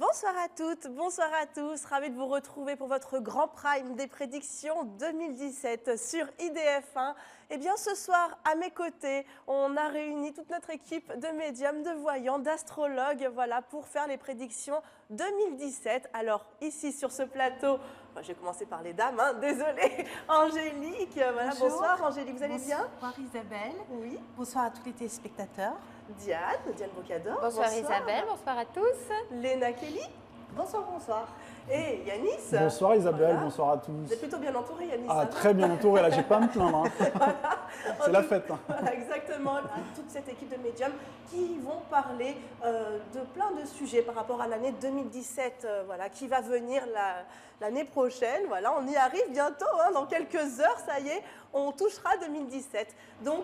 Bonsoir à toutes, bonsoir à tous. Ravi de vous retrouver pour votre grand prime des prédictions 2017 sur IDF1. Eh bien, ce soir, à mes côtés, on a réuni toute notre équipe de médiums, de voyants, d'astrologues, voilà, pour faire les prédictions 2017. Alors, ici, sur ce plateau, je vais commencer par les dames, hein, désolée, Angélique. Voilà, bonsoir Angélique, vous allez bien? Bonsoir Isabelle. Oui. Bonsoir à tous les téléspectateurs. Diane Bocador. Bonsoir Isabelle, bonsoir à tous. Léna Kelly. Bonsoir, bonsoir. Et Yanis. Bonsoir Isabelle, Voilà. bonsoir à Vous êtes tous. plutôt bien entouré, Yanis. Ah, hein. très bien entouré, là, j'ai pas à me plaindre. Hein. C'est la fête. Hein. Voilà, exactement, à toute cette équipe de médiums qui vont parler de plein de sujets par rapport à l'année 2017, voilà, qui va venir l'année prochaine. Voilà, on y arrive bientôt, hein, dans quelques heures, ça y est, on touchera 2017. Donc,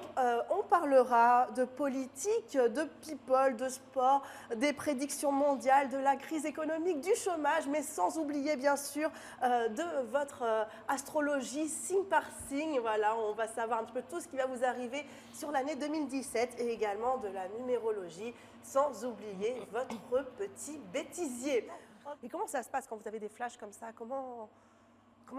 on parlera de politique, de people, de sport, des prédictions mondiales, de la crise économique, du chômage, mais sans oublier, bien sûr, de votre astrologie signe par signe. Voilà, on va savoir un petit peu tout ce qui va vous arriver sur l'année 2017 et également de la numérologie, sans oublier votre petit bêtisier. Et comment ça se passe quand vous avez des flashs comme ça? Comment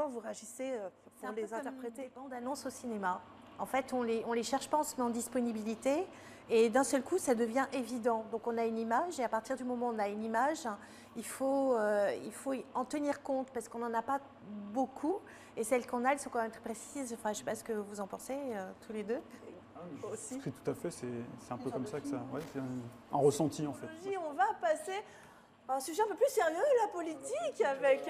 vous réagissez pour les interpréter? Des bandes annonces au cinéma. En fait, on les cherche pas, on se met en disponibilité et d'un seul coup, ça devient évident. Donc, on a une image et à partir du moment où on a une image, il faut en tenir compte parce qu'on n'en a pas beaucoup et celles qu'on a, elles sont quand même très précises. Enfin, je ne sais pas ce que vous en pensez tous les deux. Aussi. Oui, tout à fait, c'est un peu comme ça que ça. Ouais, c'est un ressenti en fait. On va passer à un sujet un peu plus sérieux, la politique, avec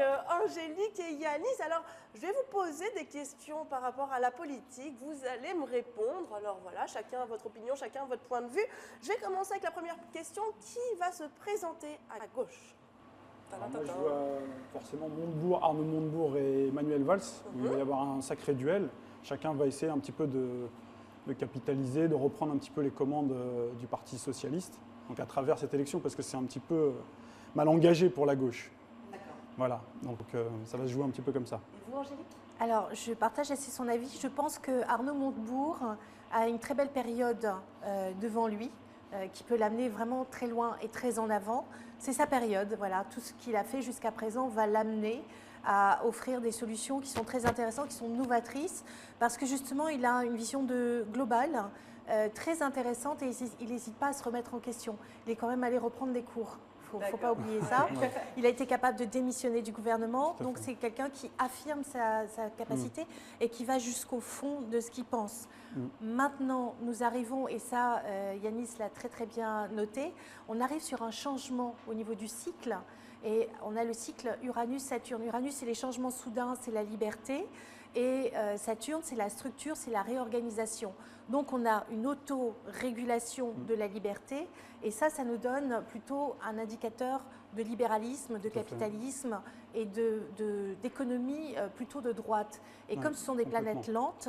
Angélique et Yanis. Alors, je vais vous poser des questions par rapport à la politique. Vous allez me répondre. Alors voilà, chacun a votre opinion, chacun a votre point de vue. Je vais commencer avec la première question. Qui va se présenter à gauche? Alors moi, je vois forcément Arnaud Montebourg et Manuel Valls. Il va y avoir un sacré duel. Chacun va essayer un petit peu de capitaliser, de reprendre un petit peu les commandes du Parti socialiste. Donc à travers cette élection, parce que c'est un petit peu mal engagé pour la gauche. D'accord. Voilà, donc ça va se jouer un petit peu comme ça. Et vous, Angélique? Alors, je partage assez son avis. Je pense que Arnaud Montebourg a une très belle période devant lui, qui peut l'amener vraiment très loin et très en avant. C'est sa période, voilà. Tout ce qu'il a fait jusqu'à présent va l'amener à offrir des solutions qui sont très intéressantes, qui sont novatrices, parce que justement, il a une vision globale très intéressante et il n'hésite pas à se remettre en question. Il est quand même allé reprendre des cours. Il ne faut pas oublier ça. Il a été capable de démissionner du gouvernement, donc c'est quelqu'un qui affirme sa capacité et qui va jusqu'au fond de ce qu'il pense. Maintenant, nous arrivons, et ça, Yanis l'a très très bien noté, on arrive sur un changement au niveau du cycle. Et on a le cycle Uranus-Saturne. Uranus, c'est les changements soudains, c'est la liberté. Et Saturne, c'est la structure, c'est la réorganisation. Donc on a une auto-régulation de la liberté. Et ça nous donne plutôt un indicateur de libéralisme, de capitalisme et d'économie plutôt de droite. Et comme ce sont des planètes lentes,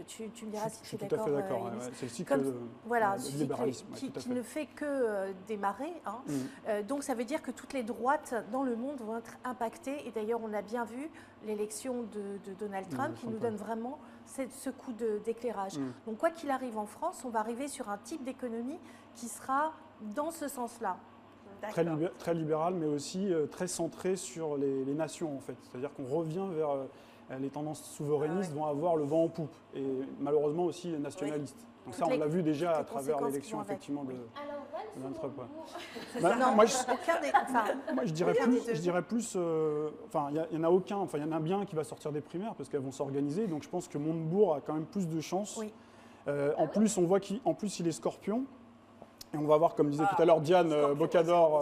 tu me diras si tu es d'accord. Tout à fait d'accord. C'est le cycle du libéralisme. qui ne fait que démarrer. Hein. Donc ça veut dire que toutes les droites dans le monde vont être impactées. Et d'ailleurs, on a bien vu l'élection de Donald Trump qui nous donne vraiment ce coup d'éclairage. Donc quoi qu'il arrive en France, on va arriver sur un type d'économie qui sera dans ce sens-là. Très libéral, mais aussi très centré sur les nations, en fait. C'est-à-dire qu'on revient vers les tendances souverainistes vont avoir le vent en poupe, et malheureusement aussi nationalistes. Donc ça, on l'a vu déjà à travers l'élection, effectivement, de Donald Trump. Moi, je dirais plus, enfin, il y en a aucun, enfin, il y en a bien qui va sortir des primaires, parce qu'elles vont s'organiser, donc je pense que Montebourg a quand même plus de chances. Oui. En plus, on voit qu'il il est scorpion. Et on va voir, comme disait tout à l'heure Diane Bocador,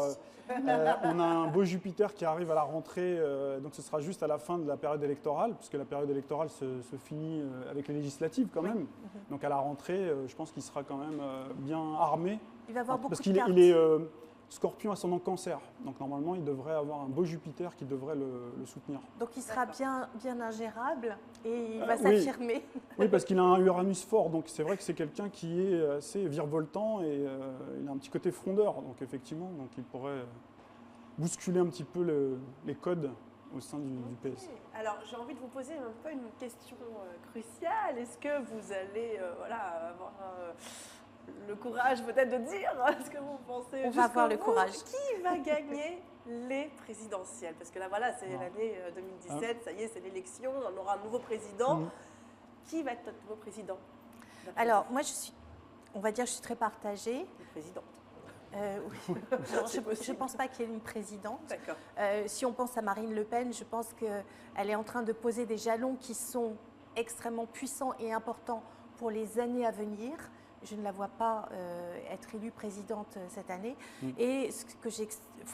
on a un beau Jupiter qui arrive à la rentrée, donc ce sera juste à la fin de la période électorale, puisque la période électorale se finit avec les législatives quand même. Donc à la rentrée, je pense qu'il sera quand même bien armé. Il va avoir beaucoup parce de qu'il cartes. il est Scorpion ascendant Cancer, donc normalement il devrait avoir un beau Jupiter qui devrait le soutenir. Donc il sera bien ingérable et il va s'affirmer. Oui, parce qu'il a un Uranus fort, donc c'est vrai que c'est quelqu'un qui est assez virevoltant et il a un petit côté frondeur, donc effectivement, donc il pourrait bousculer un petit peu les codes au sein du PS. Alors j'ai envie de vous poser un peu une question cruciale. Est-ce que vous allez avoir le courage peut-être de dire ce que vous pensez. On va avoir le courage. Qui va gagner les présidentielles? Parce que là, voilà, c'est l'année 2017, ça y est, c'est l'élection, on aura un nouveau président. Qui va être notre nouveau président? Alors, moi, on va dire, je suis très partagée. Une présidente. Oui. Alors, je ne pense pas qu'il y ait une présidente. D'accord. Si on pense à Marine Le Pen, je pense qu'elle est en train de poser des jalons qui sont extrêmement puissants et importants pour les années à venir. Je ne la vois pas être élue présidente cette année. Et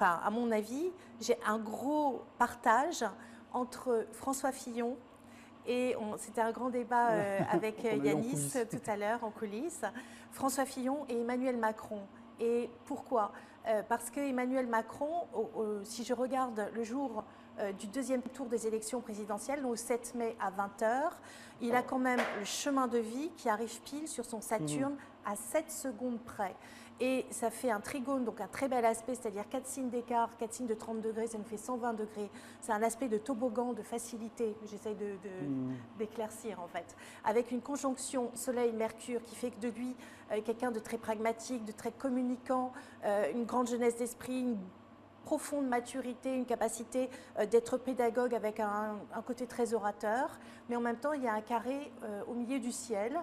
à mon avis, j'ai un gros partage entre François Fillon et c'était un grand débat avec Yanis tout à l'heure en coulisses. François Fillon et Emmanuel Macron. Et pourquoi? Parce que Emmanuel Macron, si je regarde le jour du deuxième tour des élections présidentielles, au 7 mai à 20h, il a quand même le chemin de vie qui arrive pile sur son Saturne à 7 secondes près. Et ça fait un trigone, donc un très bel aspect, c'est-à-dire 4 signes d'écart, 4 signes de 30 degrés, ça nous fait 120 degrés. C'est un aspect de toboggan, de facilité, j'essaye d'éclaircir en fait. Avec une conjonction Soleil-Mercure qui fait que de lui, quelqu'un de très pragmatique, de très communicant, une grande jeunesse d'esprit, une profonde maturité, une capacité d'être pédagogue avec un côté très orateur. Mais en même temps, il y a un carré au milieu du ciel.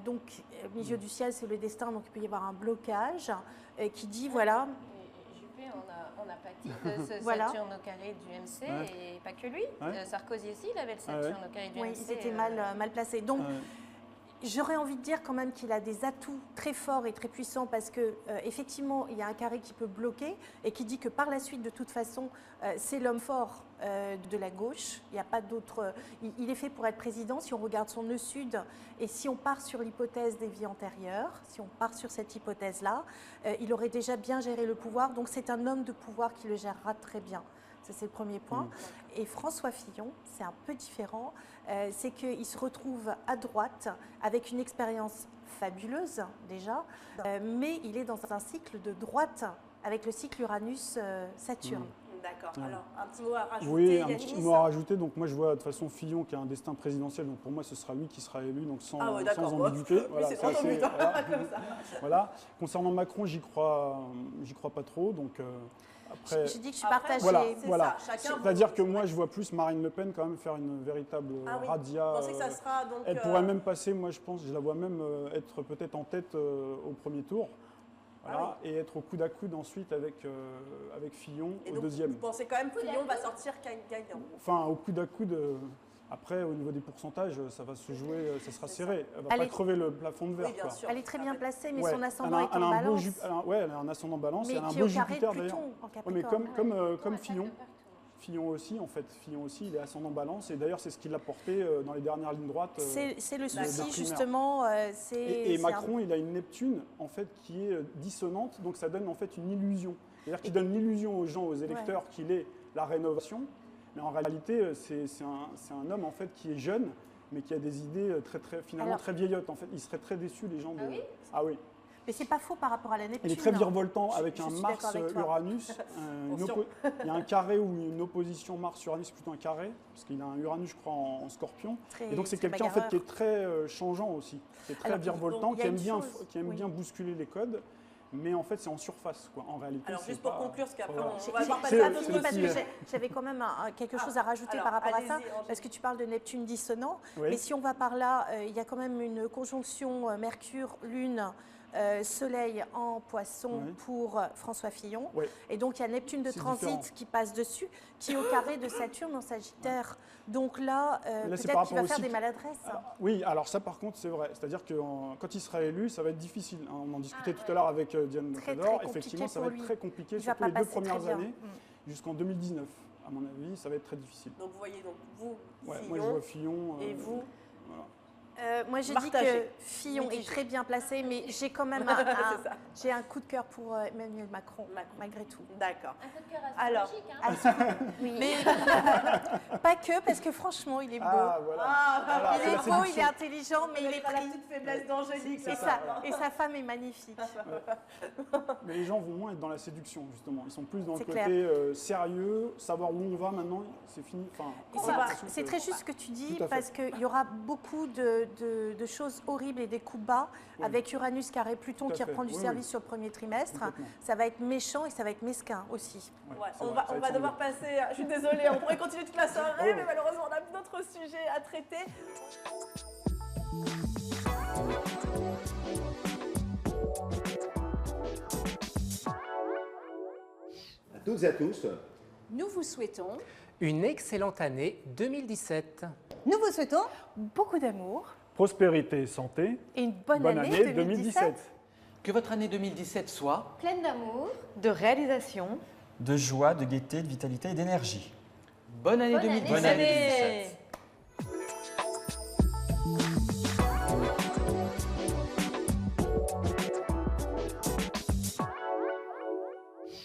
Donc, au milieu du ciel, c'est le destin, donc il peut y avoir un blocage qui dit, voilà... Juppé, on a pâti de ce voilà. Saturne au carré du MC, et pas que lui. Sarkozy aussi, il avait le Saturne au carré du MC. Oui, il était mal placé. Donc, j'aurais envie de dire quand même qu'il a des atouts très forts et très puissants parce que effectivement, il y a un carré qui peut bloquer et qui dit que par la suite, de toute façon, c'est l'homme fort de la gauche. Il n'y a pas d'autre. Il est fait pour être président. Si on regarde son nœud sud et si on part sur l'hypothèse des vies antérieures, si on part sur cette hypothèse-là, il aurait déjà bien géré le pouvoir. Donc c'est un homme de pouvoir qui le gérera très bien. Ça, c'est le premier point. Et François Fillon, c'est un peu différent. C'est qu'il se retrouve à droite avec une expérience fabuleuse déjà, mais il est dans un cycle de droite avec le cycle Uranus-Saturne. D'accord. Alors, un petit mot à rajouter, Oui, un Yanis. petit mot à rajouter. Donc moi, je vois de toute façon Fillon qui a un destin présidentiel. Donc pour moi, ce sera lui qui sera élu, donc sans ambiguïté. Voilà, c'est trop ambigu, comme ça. Voilà. Concernant Macron, j'y crois pas trop. Donc après, je dis que je suis partagée. Voilà. C'est-à-dire que moi, je vois plus Marine Le Pen quand même faire une véritable radia. Vous pensez que ça sera donc elle pourrait même passer. Moi, je la vois même être peut-être en tête au premier tour. Voilà, et être au coude à coude ensuite avec Fillon et au donc, deuxième. Vous pensez quand même que Fillon va sortir gagnant? Enfin, au coude à coude, après, au niveau des pourcentages, ça va se jouer, ça sera serré. Elle ne va pas crever le plafond de verre. Oui, bien sûr. Elle est très bien placée, mais son ascendant est en balance. balance. Elle a un ascendant balance, mais elle a un qui beau est au carré Jupiter de d'ailleurs. Pluton, en Capricorne. Mais comme Fillon. Fillon aussi, en fait. Fillon aussi, il est ascendant balance. Et d'ailleurs, c'est ce qu'il a porté dans les dernières lignes droites. C'est le souci, justement. Et Macron, il a une Neptune, en fait, qui est dissonante. Donc, ça donne, en fait, une illusion. C'est-à-dire qu'il donne l'illusion aux gens, aux électeurs, qu'il est la rénovation. Mais en réalité, c'est un homme, en fait, qui est jeune, mais qui a des idées finalement très vieillottes. En fait, ils seraient très déçus, les gens. Ah oui. Mais c'est pas faux par rapport à la Neptune. Il est très virevoltant avec un Mars-Uranus. Il y a un carré ou une opposition Mars-Uranus, plutôt un carré, parce qu'il a un Uranus, je crois, en Scorpion. Et donc c'est quelqu'un en fait qui est très changeant aussi, qui est très virevoltant, qui aime bien bousculer les codes. Mais en fait, c'est en surface, quoi, en réalité. Alors, juste pour conclure, parce qu'après, on va voir passer à d'autres trucs, parce que j'avais quand même quelque chose à rajouter par rapport à ça, parce que tu parles de Neptune dissonant. Mais si on va par là, il y a quand même une conjonction Mercure-Lune, Soleil en Poisson pour François Fillon. Et donc, il y a Neptune de transit qui passe dessus, qui est au carré de Saturne en Sagittaire. Donc là, peut-être qu'il va faire des maladresses. Oui, alors ça, par contre, c'est vrai. C'est-à-dire que quand il sera élu, ça va être difficile. On en discutait tout à l'heure avec Diane Cador. Effectivement, ça va être très compliqué, surtout les 2 premières années, jusqu'en 2019. À mon avis, ça va être très difficile. Donc, vous voyez, vous, Fillon, moi, je vois Fillon. Et vous moi, je dis que Fillon est très bien placé, mais j'ai quand même un coup de cœur pour Emmanuel Macron, malgré tout. D'accord. Un coup de cœur astrologique, oui. Mais pas que, parce que franchement, il est beau. Il est beau, il est intelligent, mais il est pris. La petite faiblesse d'Angélique. Et sa femme est magnifique. Mais les gens vont moins être dans la séduction, justement. Ils sont plus dans le côté sérieux, savoir où on va maintenant, c'est fini. C'est très juste ce que tu dis, parce qu'il y aura beaucoup de de choses horribles et des coups bas, avec Uranus carré Pluton qui reprend du service sur le premier trimestre. Ça va être méchant et ça va être mesquin aussi. On va devoir passer, je suis désolée, on pourrait continuer toute la soirée, mais malheureusement on a d'autres sujets à traiter. À toutes et à tous, nous vous souhaitons une excellente année 2017. Nous vous souhaitons beaucoup d'amour, prospérité et santé, et une bonne année 2017. Que votre année 2017 soit pleine d'amour, de réalisation, de joie, de gaieté, de vitalité et d'énergie. Bonne année 2017. Bonne année.